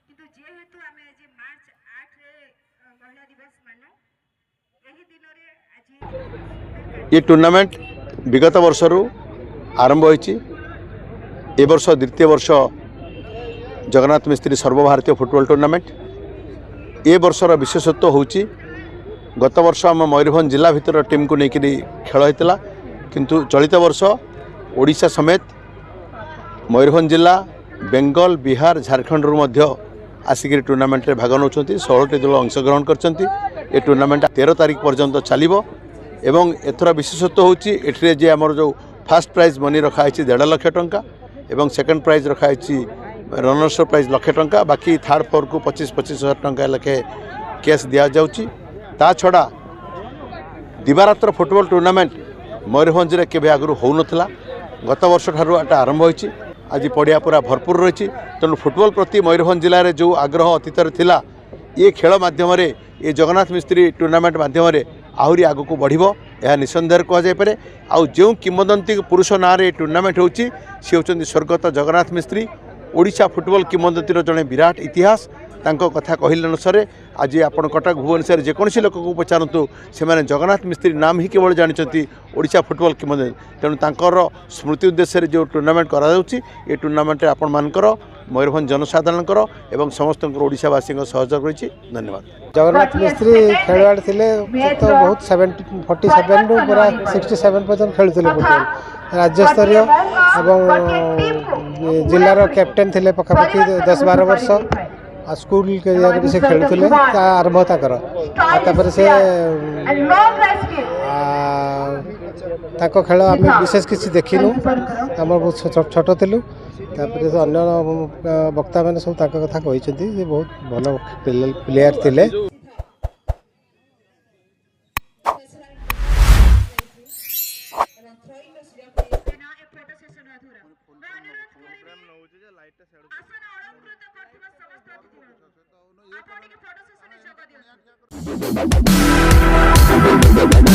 କିନ୍ତୁ ଯେହେତୁ ଆମେ ଆଜି ମାର୍ଚ୍ଚ 8 ରେ ମହିଳା ଦିବସ ମାନୁ ଏହି ଦିନରେ ଆଜି ये टूर्नामेंट विगत वर्षरू आरंभ होईची ए वर्ष द्वितीय वर्ष जगन्नाथ मिस्त्री सर्वभारतीय फुटबॉल टूर्नामेंट ए वर्षर विशेषत्व होची गत वर्ष आम मयूरभंज जिला भितर टीम को लेकर खेल होता किंतु चलित वर्ष ओडिशा समेत मयूरभंज जिला बेंगल बिहार झारखंड रू आसिक टूर्नामेंट भाग नौ 16टी दल अंशग्रहण कर टूर्नामेंट 13 तारीख पर्यंत चलो एवं एथर विशेषत्व होची एठरे जे आमर जो फास्ट प्राइज मनी रखाई 1.5 लाख टंका एवं सेकंड प्राइज रखाई रनर्स प्राइज लाख टंका बाकी थर्ड फोर को 25,000 टंका लेखे कैश दि जाउची ता छड़ा दिवारात्र फुटबॉल टूर्नामेंट मयूरभंज रे केबे आगु हो नथला गत वर्ष ठारू एटा आरंभ होईची आज पड़िया पूरा भरपूर रही तेणु फुटबॉल प्रति मयूरभंज जिले में जो आग्रह अतीत थिला ये खेल माध्यम ये जगन्नाथ मिस्त्री टूर्नामेंट माध्यम आहरी आग को बढ़ो यह निसंदेह कहुपे आउ जो किंवदंती पुरुष ना टूर्नामेंट होची सी होचंदी स्वर्गत जगन्नाथ मिस्त्री ओडिशा फुटबॉल किंवदंतीर जड़े विराट इतिहास तांको कथा कहले अनुसार आज आपण कटक भुवनेश्वर जेकोसी लोक को पचारतु से जगन्नाथ मिस्त्री नाम ही केवल जानते ओडिशा फुटबॉल किंवदंती तेणु तांकर स्मृति उद्देश्य जो टूर्नामेंट करा ये टूर्नामेंट आपण मानकर मयूरभंज जनसाधारण एवं समस्त ओडिशावासी सहयोग रही धन्यवाद। जगन्नाथ मिस्त्री खेलवाड़ थे तो बहुत 47 रु पूरा 67 पर्यटन खेलुले फुटबॉल राज्यस्तरीय एवं जिलार कैप्टेन थे पखापाखि 10-12 वर्ष स्कूल कैरियर भी से खेलुले आरंभ तापर से खेल आम विशेष किसी देखिनु आम बहुत छोट थिलु तापर अन्य वक्ता मैंने सब कथा कहते बहुत भल प्लेयर थे। ଆପଣ ଟିକେ ଫଟୋ ସେସନରେ ଯୋଗ ଦିଅନ୍ତୁ।